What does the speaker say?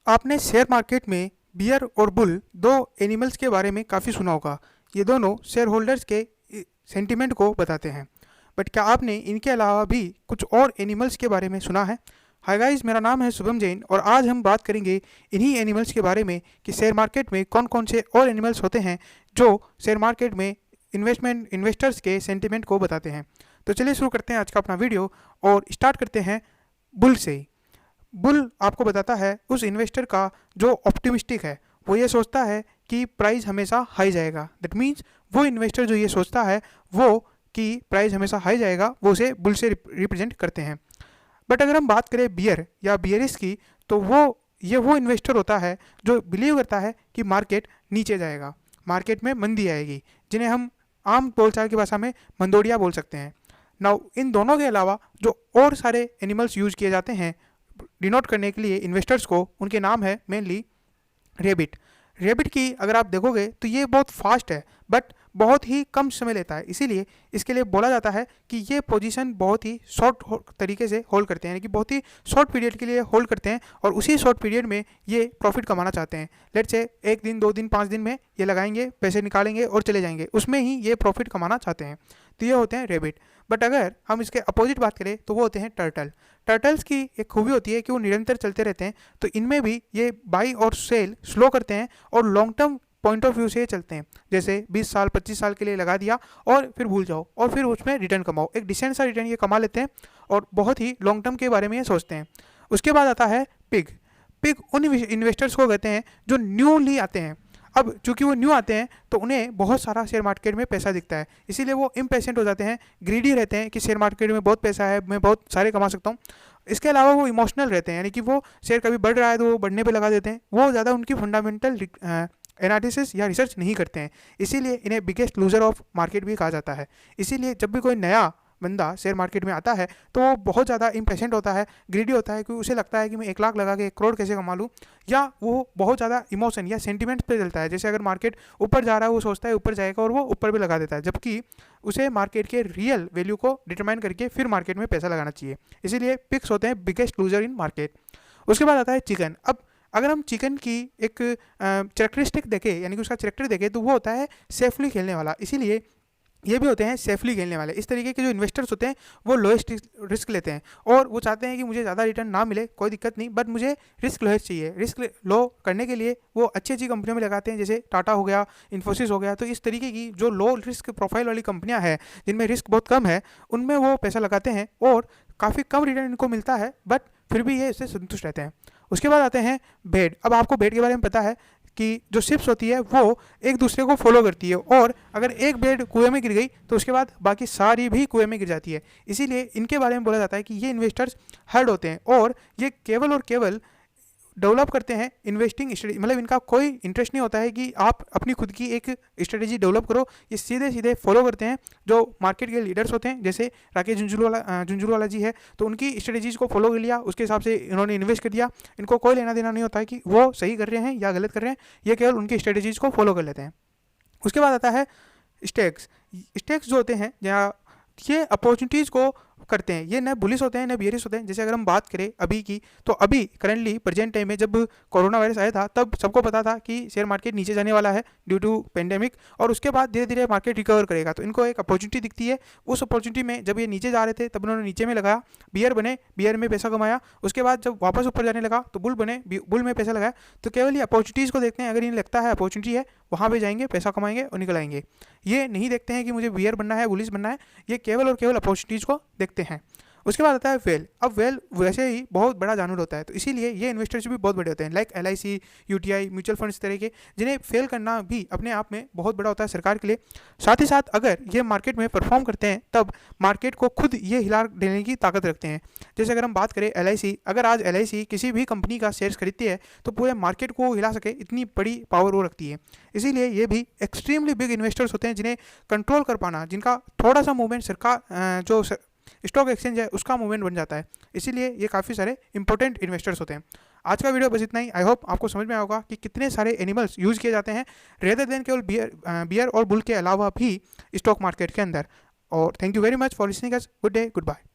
आपने share market में beer और बुल दो एनिमल्स के बारे में काफ़ी सुना होगा। ये दोनों शेयर होल्डर्स के सेंटिमेंट को बताते हैं। बट क्या आपने इनके अलावा भी कुछ और एनिमल्स के बारे में सुना है? हाय गाइस, मेरा नाम है शुभम जैन और आज हम बात करेंगे इन्हीं एनिमल्स के बारे में कि शेयर मार्केट में कौन कौन से और एनिमल्स होते हैं जो शेयर मार्केट में इन्वेस्टर्स के सेंटिमेंट को बताते हैं। तो चलिए शुरू करते हैं आज का अपना वीडियो और स्टार्ट करते हैं बुल से ही। बुल आपको बताता है उस इन्वेस्टर का जो ऑप्टिमिस्टिक है, वो ये सोचता है कि प्राइस हमेशा हाई जाएगा। दैट मीन्स वो इन्वेस्टर जो ये सोचता है वो कि प्राइस हमेशा हाई जाएगा, वो उसे बुल से रिप्रेजेंट करते हैं। बट अगर हम बात करें बियर या बियरिस की, तो वो इन्वेस्टर होता है जो बिलीव करता है कि मार्केट नीचे जाएगा, मार्केट में मंदी आएगी, जिन्हें हम आम बोलचाल की भाषा में मंदोड़िया बोल सकते हैं। नाउ इन दोनों के अलावा जो और सारे एनिमल्स यूज किए जाते हैं डिनोट करने के लिए इन्वेस्टर्स को, उनके नाम है मेनली रेबिट। रेबिट की अगर आप देखोगे तो ये बहुत फास्ट है बट बहुत ही कम समय लेता है, इसीलिए इसके लिए बोला जाता है कि ये पोजीशन बहुत ही शॉर्ट तरीके से होल्ड करते हैं, यानी कि बहुत ही शॉर्ट पीरियड के लिए होल्ड करते हैं और उसी शॉर्ट पीरियड में ये प्रॉफिट कमाना चाहते हैं। लेट्स से 1 दिन 2 दिन 5 दिन में ये लगाएंगे, पैसे निकालेंगे और चले जाएंगे, उसमें ही ये प्रॉफिट कमाना चाहते हैं। तो ये होते हैं रेबिट। बट अगर हम इसके अपोजिट बात करें तो वो होते हैं टर्टल। टर्टल्स की एक खूबी होती है कि वो निरंतर चलते रहते हैं, तो इनमें भी ये बाई और सेल स्लो करते हैं और long term point of view से चलते हैं। जैसे 20 साल 25 साल के लिए लगा दिया और फिर भूल जाओ और फिर उसमें रिटर्न कमाओ, एक डिसेंट सा रिटर्न ये कमा लेते हैं और बहुत ही लॉन्ग टर्म के बारे में ये सोचते हैं। उसके बाद आता है पिग। पिग उन इन्वेस्टर्स को कहते हैं जो न्यूली आते हैं। अब चूंकि वो न्यू आते हैं तो उन्हें बहुत सारा शेयर मार्केट में पैसा दिखता है, इसीलिए वो इम्पेशेंट हो जाते हैं, ग्रीडी रहते हैं कि शेयर मार्केट में बहुत पैसा है, मैं बहुत सारे कमा सकता हूँ। इसके अलावा वो इमोशनल रहते हैं, यानी कि वो शेयर कभी बढ़ रहा है तो वो बढ़ने पे लगा देते हैं, वो ज़्यादा उनकी फंडामेंटल एनालिसिस या रिसर्च नहीं करते हैं, इसीलिए इन्हें बिगेस्ट लूजर ऑफ मार्केट भी कहा जाता है। इसीलिए जब भी कोई नया बंदा शेयर मार्केट में आता है तो वो बहुत ज़्यादा इम्पेशेंट होता है, ग्रीडी होता है, कि उसे लगता है कि मैं 1 लाख लगा के 1 करोड़ कैसे कमा लूँ, या वो बहुत ज़्यादा इमोशन या सेंटिमेंट पे चलता है। जैसे अगर मार्केट ऊपर जा रहा है वो सोचता है ऊपर जाएगा और वो ऊपर भी लगा देता है, जबकि उसे मार्केट के रियल वैल्यू को डिटरमाइन करके फिर मार्केट में पैसा लगाना चाहिए। इसीलिए पिक्स होते हैं बिगेस्ट लूजर इन मार्केट। उसके बाद आता है चिकन। अब अगर हम चिकन की एक कैरेक्टरिस्टिक देखें, यानी कि उसका कैरेक्टर देखें, तो वो होता है सेफली खेलने वाला, इसीलिए ये भी होते हैं सेफली खेलने वाले। इस तरीके के जो इन्वेस्टर्स होते हैं वो लोएस्ट रिस्क लेते हैं और वो चाहते हैं कि मुझे ज़्यादा रिटर्न ना मिले, कोई दिक्कत नहीं, बट मुझे रिस्क लोएस्ट चाहिए। रिस्क लो करने के लिए वो अच्छी अच्छी कंपनियों में लगाते हैं, जैसे टाटा हो गया, इन्फोसिस हो गया। तो इस तरीके की जो लो रिस्क प्रोफाइल वाली कंपनियां हैं जिनमें रिस्क बहुत कम है, उनमें वो पैसा लगाते हैं और काफ़ी कम रिटर्न इनको मिलता है, बट फिर भी ये इससे संतुष्ट रहते हैं। उसके बाद आते हैं भेड़। अब आपको भेड़ के बारे में पता है कि जो शिप्स होती है वो एक दूसरे को फॉलो करती है और अगर एक भेड़ कुएं में गिर गई तो उसके बाद बाकी सारी भी कुएं में गिर जाती है। इसीलिए इनके बारे में बोला जाता है कि ये इन्वेस्टर्स हर्ड होते हैं और ये केवल और केवल डेवलप करते हैं इन्वेस्टिंग स्ट्रेटजी, मतलब इनका कोई इंटरेस्ट नहीं होता है कि आप अपनी खुद की एक स्ट्रेटजी डेवलप करो। ये सीधे सीधे फॉलो करते हैं जो मार्केट के लीडर्स होते हैं, जैसे राकेश झुंझुनवाला जी है, तो उनकी स्ट्रेटजीज को फॉलो कर लिया, उसके हिसाब से इन्होंने इन्वेस्ट कर दिया। इनको कोई लेना देना नहीं होता है कि वो सही कर रहे हैं या गलत कर रहे हैं, ये केवल उनकी स्ट्रेटजीज को फॉलो कर लेते हैं। उसके बाद आता है स्टेक्स। स्टेक्स जो होते हैं जहाँ ये अपॉर्चुनिटीज़ को करते हैं, ये न बुलिस होते हैं न बियरिस होते हैं। जैसे अगर हम बात करें अभी की, तो अभी करंटली प्रेजेंट टाइम में जब कोरोना वायरस आया था तब सबको पता था कि शेयर मार्केट नीचे जाने वाला है ड्यू टू पेंडेमिक, और उसके बाद धीरे धीरे मार्केट रिकवर करेगा। तो इनको एक अपॉर्चुनिटी दिखती है, उस अपॉर्चुनिटी में जब ये नीचे जा रहे थे तब उन्होंने नीचे में लगाया, बियर बने, बियर में पैसा कमाया। उसके बाद जब वापस ऊपर जाने लगा तो बुल बने, बुल में पैसा लगाया। तो केवल ये अपॉर्चुनिटीज़ को देखते हैं, अगर इन्हें लगता है अपॉर्चुनिटी है वहाँ पे जाएंगे, पैसा कमाएंगे और निकल आएंगे। ये नहीं देखते हैं कि मुझे बियर बनना है, बुलिस बनना है, ये केवल और केवल अपॉर्चुनिटीज़ को देखते हैं। उसके बाद आता है वेल। अब वेल वैसे ही बहुत बड़ा जानवर होता है, तो इसीलिए ये इन्वेस्टर्स भी बहुत बड़े होते हैं, like LIC, UTI, mutual funds तरह के, जिन्हें फेल करना भी अपने आप में बहुत बड़ा होता है सरकार के लिए। साथ ही साथ अगर ये मार्केट में परफॉर्म करते हैं तब मार्केट को खुद ये हिला देने की ताकत रखते हैं। जैसे अगर हम बात करें LIC, अगर आज LIC किसी भी कंपनी का शेयर्स खरीदती है तो पूरे मार्केट को हिला सके, इतनी बड़ी पावर वो रखती है। इसीलिए ये भी एक्सट्रीमली बिग इन्वेस्टर्स होते हैं, जिन्हें कंट्रोल कर पाना, जिनका थोड़ा सा मूवमेंट सरकार जो स्टॉक एक्सचेंज है उसका मूवमेंट बन जाता है। इसीलिए ये काफ़ी सारे इंपॉर्टेंट इन्वेस्टर्स होते हैं। आज का वीडियो बस इतना ही। आई होप आपको समझ में आया होगा कि कितने सारे एनिमल्स यूज़ किए जाते हैं रेदर देन केवल बियर और बुल के अलावा भी स्टॉक मार्केट के अंदर। और thank you very much for listening us. Good day, good bye.